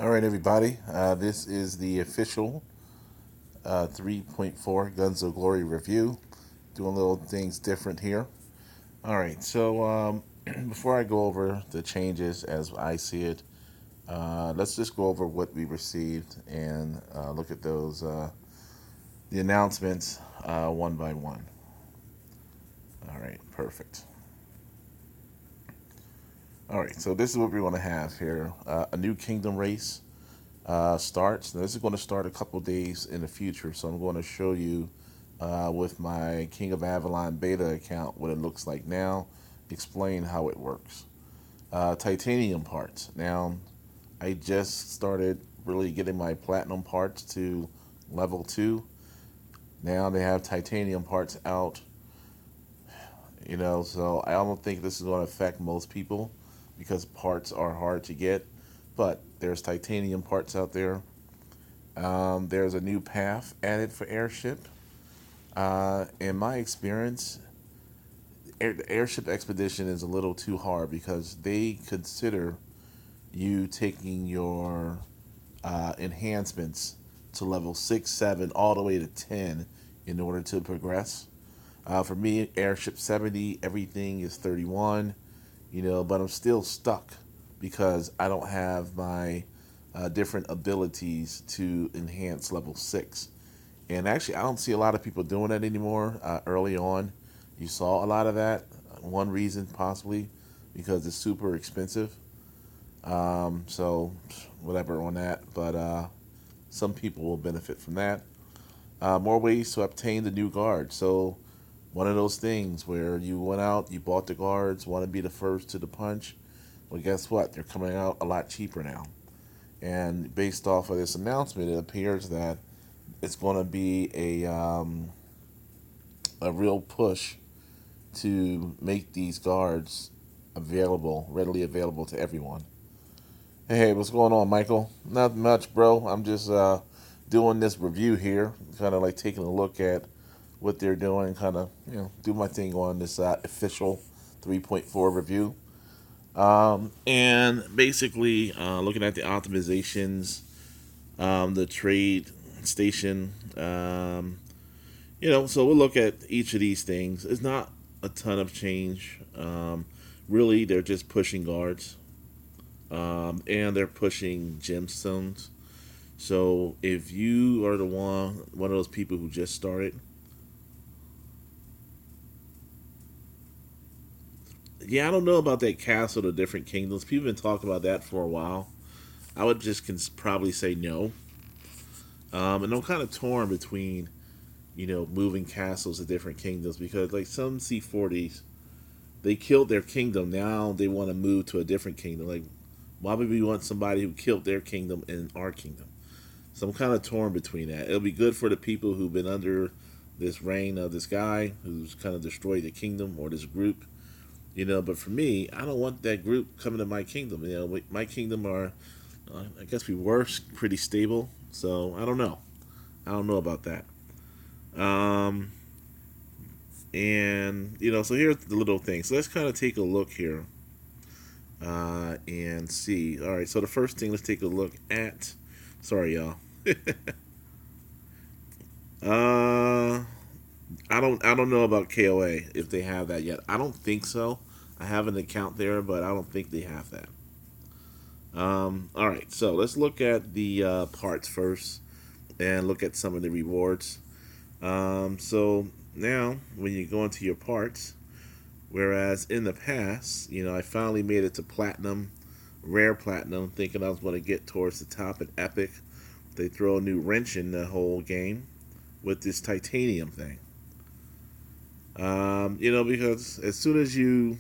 All right, everybody. This is the official 3.4 Guns of Glory review. Doing little things different here. All right, so before I go over the changes as I see it, let's just go over what we received and look at those the announcements one by one. All right, perfect. All right, so this is what we want to have here: a new kingdom race starts. Now, this is going to start a couple days in the future, so I'm going to show you with my King of Avalon beta account what it looks like now, explain how it works. Titanium parts. Now, I just started really getting my platinum parts to level 2. Now they have titanium parts out, so I don't think this is going to affect most people because parts are hard to get, but there's titanium parts out there. There's a new path added for Airship. In my experience, the Airship Expedition is a little too hard because they consider you taking your enhancements to level 6, 7, all the way to 10 in order to progress. For me, Airship 70, everything is 31, but I'm still stuck because I don't have my different abilities to enhance level 6. And actually, I don't see a lot of people doing that anymore. Early on, you saw a lot of that. One reason, possibly, because it's super expensive. So, whatever on that. But some people will benefit from that. More ways to obtain the new guard. So, one of those things where you went out, you bought the guards, want to be the first to the punch. Well, guess what? They're coming out a lot cheaper now. And based off of this announcement, it appears that it's going to be a real push to make these guards available, readily available to everyone. Hey, what's going on, Michael? Not much, bro. I'm just doing this review here, kind of like taking a look at what they're doing, kind of do my thing on this official 3.4 review. And basically, looking at the optimizations, the trade station, so we'll look at each of these things. It's not a ton of change. Really, they're just pushing guards, and they're pushing gemstones. So if you are the one of those people who just started, yeah, I don't know about that castle, the different kingdoms. People have been talking about that for a while. I would just probably say no. And I'm kind of torn between, moving castles to different kingdoms because, like, some C40s, they killed their kingdom. Now they want to move to a different kingdom. Like, why would we want somebody who killed their kingdom in our kingdom? So I'm kind of torn between that. It'll be good for the people who've been under this reign of this guy who's kind of destroyed the kingdom or this group. But for me, I don't want that group coming to my kingdom. My kingdom are, I guess we were pretty stable. So I don't know. I don't know about that. Um, and so here's the little thing. So let's kind of take a look here and see. All right. So the first thing, let's take a look at. Sorry, y'all. uh, I don't know about KOA if they have that yet. I don't think so. I have an account there, but I don't think they have that. All right, so let's look at the parts first and look at some of the rewards. So now, when you go into your parts, whereas in the past, I finally made it to platinum, rare platinum, thinking I was going to get towards the top in epic. They throw a new wrench in the whole game with this titanium thing. Because as soon as you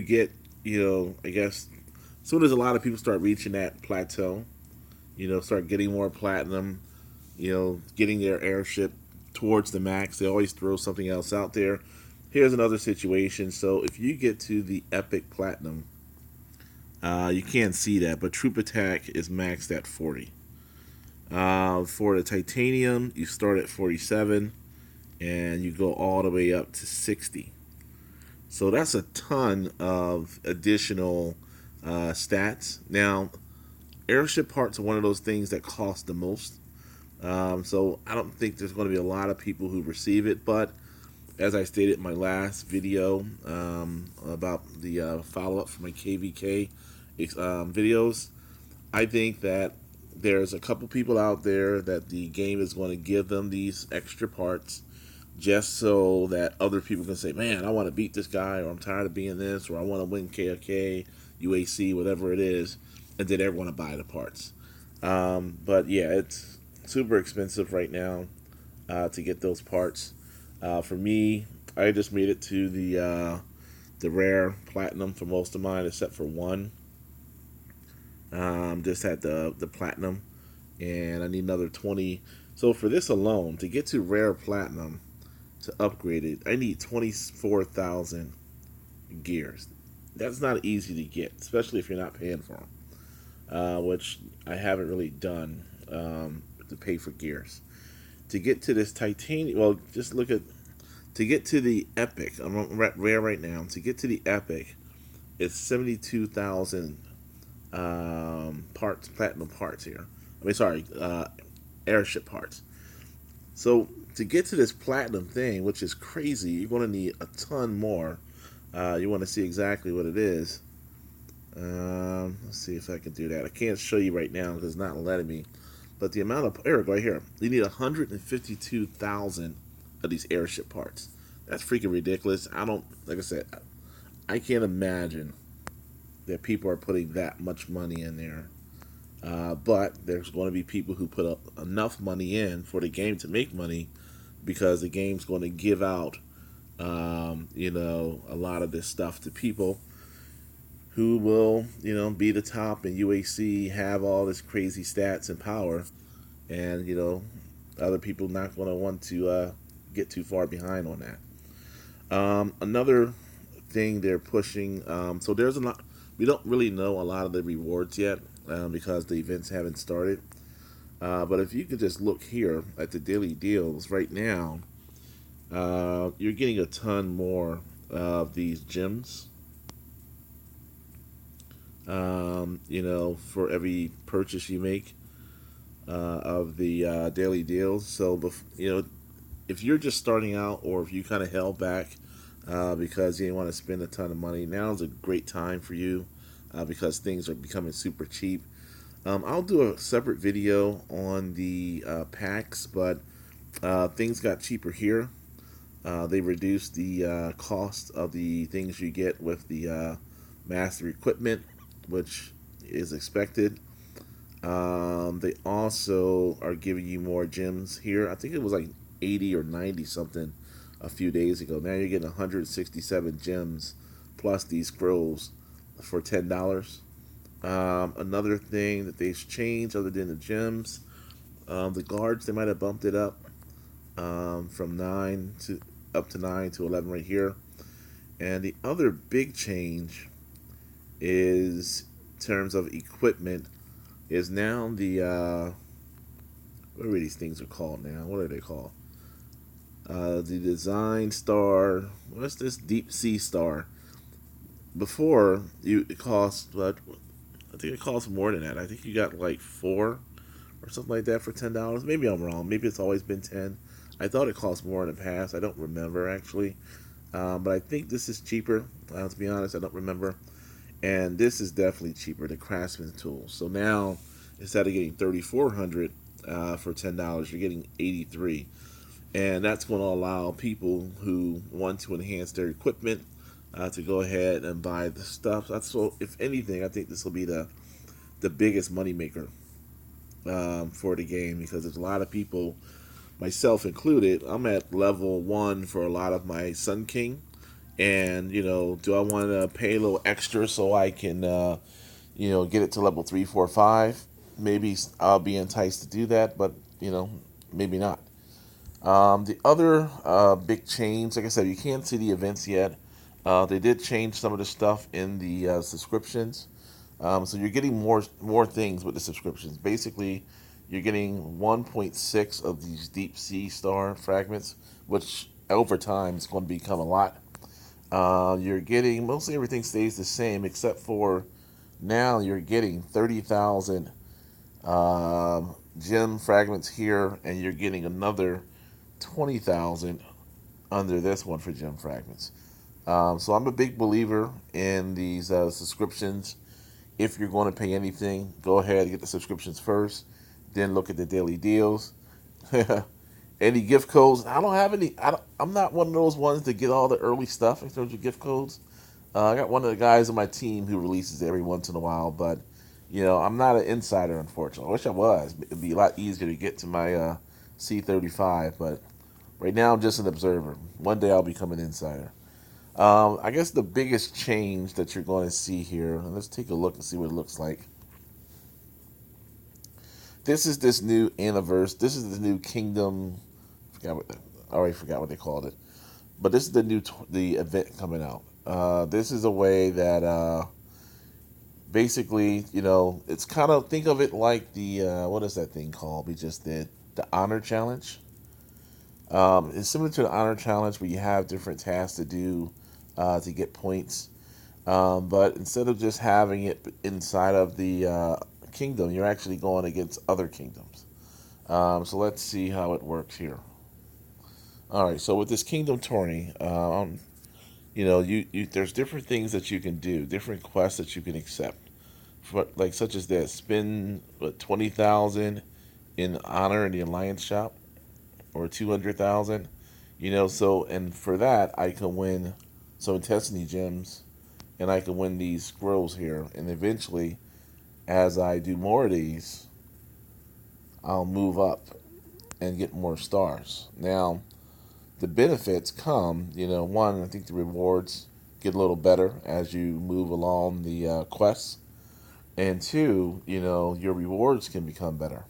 get, I guess, as soon as a lot of people start reaching that plateau, start getting more platinum, getting their airship towards the max, they always throw something else out there. Here's another situation. So if you get to the epic platinum, you can't see that, but troop attack is maxed at 40. For the titanium, you start at 47 and you go all the way up to 60. So that's a ton of additional stats. Now, airship parts are one of those things that cost the most. So I don't think there's going to be a lot of people who receive it. But as I stated in my last video about the follow-up for my KVK videos, I think that there's a couple people out there that the game is going to give them these extra parts just so that other people can say, man, I want to beat this guy, or I'm tired of being this, or I want to win KFK, UAC, whatever it is, and then everyone to buy the parts. But yeah, it's super expensive right now to get those parts. For me, I just made it to the rare platinum for most of mine, except for one. Just had the platinum, and I need another 20. So for this alone, to get to rare platinum, to upgrade it, I need 24,000 gears. That's not easy to get, especially if you're not paying for them, which I haven't really done to pay for gears. To get to this titanium, well, just look at, to get to the epic, I'm at rare right now. To get to the epic, it's 72,000 parts, platinum parts here. I mean, sorry, airship parts. So to get to this platinum thing, which is crazy, you're going to need a ton more. You want to see exactly what it is. Let's see if I can do that. I can't show you right now because it's not letting me. But the amount of air, right here, you need 152,000 of these airship parts. That's freaking ridiculous. I don't, like I said, I can't imagine that people are putting that much money in there. But there's going to be people who put up enough money in for the game to make money, because the game's going to give out, a lot of this stuff to people who will, be the top in UAC, have all this crazy stats and power, and other people not going to want to get too far behind on that. Another thing they're pushing, so there's a lot. We don't really know a lot of the rewards yet because the events haven't started. But if you could just look here at the daily deals right now, you're getting a ton more of these gems. For every purchase you make of the daily deals. So, if you're just starting out, or if you kind of held back because you didn't want to spend a ton of money, now is a great time for you because things are becoming super cheap. I'll do a separate video on the packs, but things got cheaper here. They reduced the cost of the things you get with the master equipment, which is expected. They also are giving you more gems here. I think it was like 80 or 90 something a few days ago. Now you're getting 167 gems plus these scrolls for $10. Another thing that they've changed other than the gems, the guards, they might have bumped it up from 9 to up to 9 to 11 right here. And the other big change is, in terms of equipment, is now the what are these things are called now? What are they called? The design star. What's this? Deep sea star. Before it cost, but I think it costs more than that. I think you got like 4 or something like that for $10. Maybe I'm wrong. Maybe it's always been 10. I thought it cost more in the past. I don't remember actually, but I think this is cheaper. To be honest, I don't remember. And this is definitely cheaper, the Craftsman tool. So now, instead of getting 3,400 for $10, you're getting 83, and that's going to allow people who want to enhance their equipment to go ahead and buy the stuff. That's, so if anything, I think this will be the biggest moneymaker for the game, because there's a lot of people, myself included. I'm at level 1 for a lot of my Sun King. And, do I want to pay a little extra so I can, get it to level 3, 4, 5? Maybe I'll be enticed to do that, but, maybe not. The other big change, like I said, you can't see the events yet. They did change some of the stuff in the subscriptions. So you're getting more things with the subscriptions. Basically, you're getting 1.6 of these deep sea star fragments, which over time is going to become a lot. You're getting mostly everything stays the same except for now you're getting 30,000 gem fragments here, and you're getting another 20,000 under this one for gem fragments. So I'm a big believer in these subscriptions. If you're going to pay anything, go ahead and get the subscriptions first, then look at the daily deals. Any gift codes? I don't have any. I'm not one of those ones to get all the early stuff in terms of gift codes. I got one of the guys on my team who releases it every once in a while, but I'm not an insider, unfortunately. I wish I was. It'd be a lot easier to get to my C35, but right now I'm just an observer. One day I'll become an insider. I guess the biggest change that you're going to see here, and let's take a look and see what it looks like. This is this new anniversary. This is the new Kingdom. I already forgot what they called it, but this is the event coming out. This is a way that basically, it's kind of, think of it like the what is that thing called we just did, the Honor Challenge. It's similar to the Honor Challenge where you have different tasks to do to get points. But instead of just having it inside of the kingdom, you're actually going against other kingdoms. So let's see how it works here. All right, so with this kingdom tourney, there's different things that you can do, different quests that you can accept, like such as this: spend 20,000 in honor in the alliance shop, or 200,000. So, and for that I can win some intensity gems, and I can win these scrolls here, and eventually, as I do more of these, I'll move up and get more stars. Now, the benefits come, one, I think the rewards get a little better as you move along the quests, and two, your rewards can become better.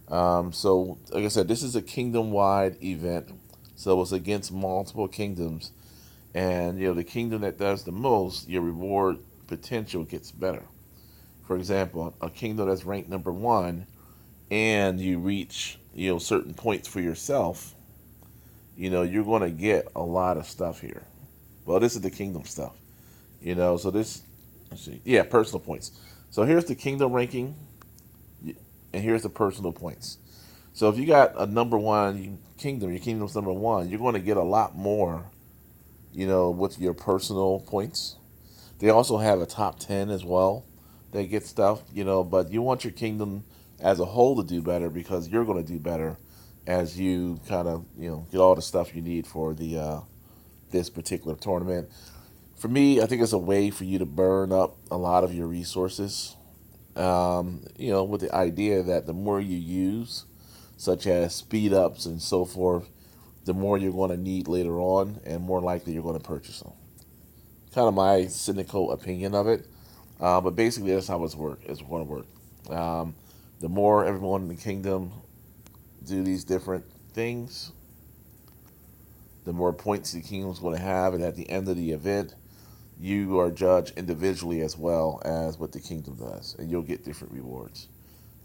So, like I said, this is a kingdom-wide event, so it's against multiple kingdoms, and the kingdom that does the most, your reward potential gets better. For example, a kingdom that's ranked number one, and you reach certain points for yourself, you're going to get a lot of stuff here. Well, this is the kingdom stuff, So this, let's see, yeah, personal points. So here's the kingdom ranking, and here's the personal points. So if you got a number one kingdom, your kingdom's number one, you're going to get a lot more, with your personal points. They also have a top 10 as well. They get stuff, but you want your kingdom as a whole to do better, because you're going to do better as you kind of, get all the stuff you need for the this particular tournament. For me, I think it's a way for you to burn up a lot of your resources, with the idea that the more you use, such as speed ups and so forth, the more you're going to need later on, and more likely you're going to purchase them. Kind of my cynical opinion of it, but basically that's how it's going to work. The more everyone in the kingdom do these different things, the more points the kingdom's going to have, and at the end of the event, you are judged individually as well as what the kingdom does, and you'll get different rewards.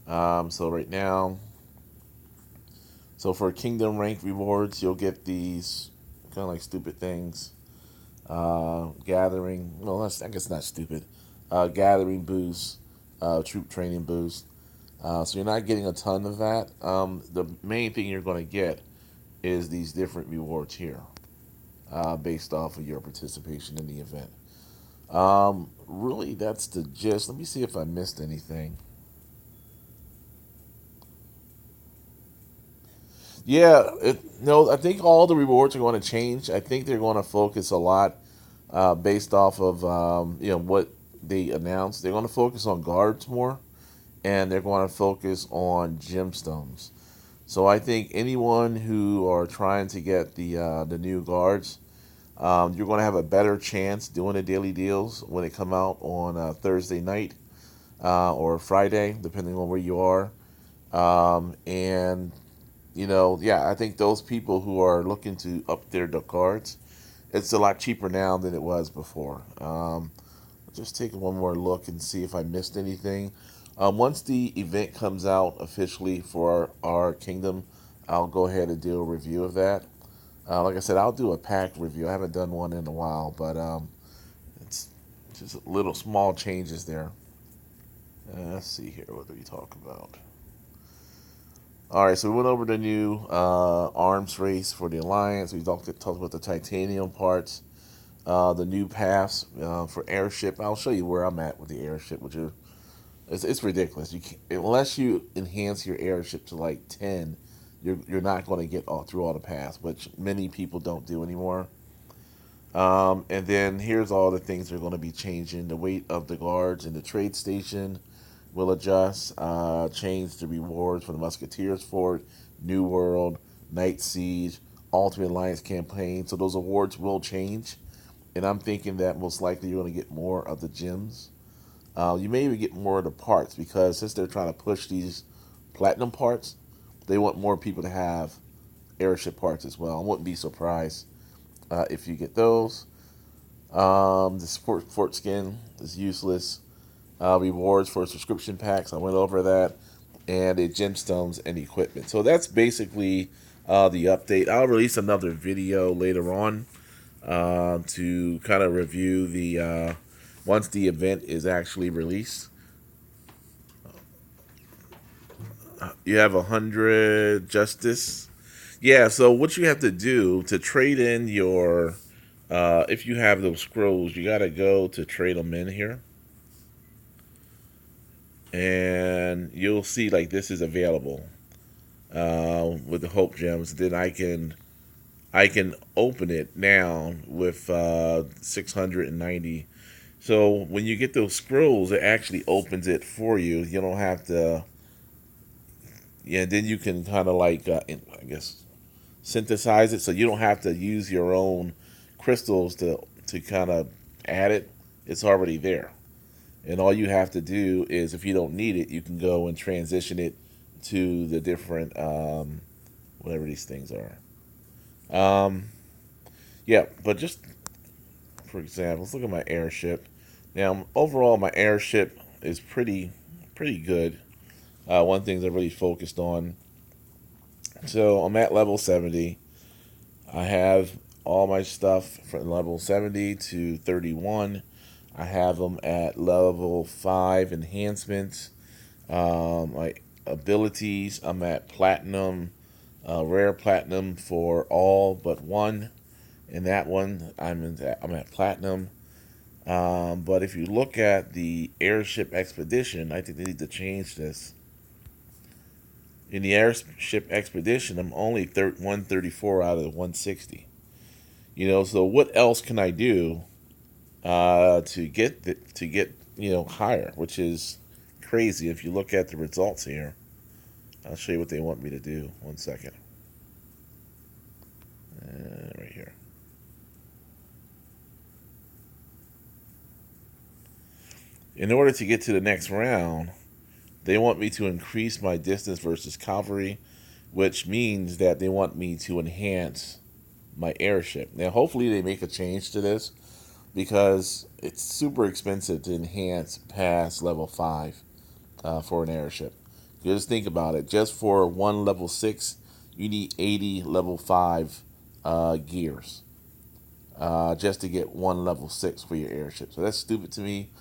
So right now, for kingdom rank rewards, you'll get these kind of like stupid things. Gathering, well, I guess not stupid. Gathering boost, troop training boost. So you're not getting a ton of that. The main thing you're going to get is these different rewards here, based off of your participation in the event. Really, that's the gist. Let me see if I missed anything. Yeah, no, I think all the rewards are going to change. I think they're going to focus a lot based off of what they announced. They're going to focus on guards more, and they're going to focus on gemstones. So I think anyone who are trying to get the new guards, you're going to have a better chance doing the daily deals when they come out on Thursday night or Friday, depending on where you are. And I think those people who are looking to up their guards, it's a lot cheaper now than it was before. Just take one more look and see if I missed anything. Once the event comes out officially for our kingdom, I'll go ahead and do a review of that. Like I said, I'll do a pack review. I haven't done one in a while, but it's just little small changes there. Let's see here. What do we talk about? All right, so we went over the new arms race for the Alliance. We talked about the titanium parts, the new paths for Airship. I'll show you where I'm at with the Airship, which is it's ridiculous. You can't, unless you enhance your Airship to like 10, you're not going to get through all the paths, which many people don't do anymore. And then here's all the things that are going to be changing. The weight of the guards in the trade station will adjust. Change the rewards for the Musketeers Fort, New World, Night Siege, Ultimate Alliance Campaign. So those awards will change. And I'm thinking that most likely you're going to get more of the gems. You may even get more of the parts because since they're trying to push these platinum parts, they want more people to have Airship parts as well. I wouldn't be surprised if you get those. The fort skin is useless. Rewards for subscription packs. I went over that. And the gemstones and equipment. So that's basically the update. I'll release another video later on to kind of review the once the event is actually released. You have 100 justice. Yeah, so what you have to do to trade in your if you have those scrolls, you got to go to trade them in here. And you'll see like this is available with the hope gems. Then I can open it now with 690. So when you get those scrolls, it actually opens it for you. You don't have to. Yeah, then you can kind of like I guess synthesize it, so you don't have to use your own crystals to kind of add it. It's already there. And all you have to do is, if you don't need it, you can go and transition it to the different, whatever these things are. Yeah, but just for example, let's look at my Airship. Now, overall, my Airship is pretty good. One thing I really focused on. So I'm at level 70. I have all my stuff from level 70 to 31. I have them at level 5 enhancements. My abilities, I'm at platinum, rare platinum for all but one. In that one, I'm at platinum. But if you look at the Airship Expedition, I think they need to change this. In the Airship Expedition, I'm only 134 out of 160. So what else can I do to get higher, which is crazy if you look at the results here. I'll show you what they want me to do. One second. Right here. In order to get to the next round, they want me to increase my distance versus cavalry, which means that they want me to enhance my Airship. Now, hopefully they make a change to this, because it's super expensive to enhance past level 5 for an Airship. Just think about it. Just for one level 6, you need 80 level 5 gears just to get one level 6 for your Airship. So that's stupid to me.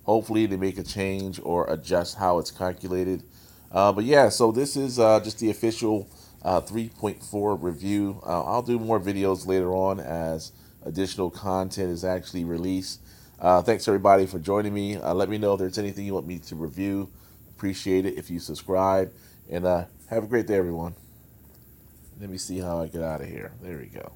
Hopefully they make a change or adjust how it's calculated. But yeah, so this is just the official 3.4 review. I'll do more videos later on as additional content is actually released. Thanks everybody for joining me. Let me know if there's anything you want me to review. Appreciate it if you subscribe. And have a great day, everyone. Let me see how I get out of here. There we go.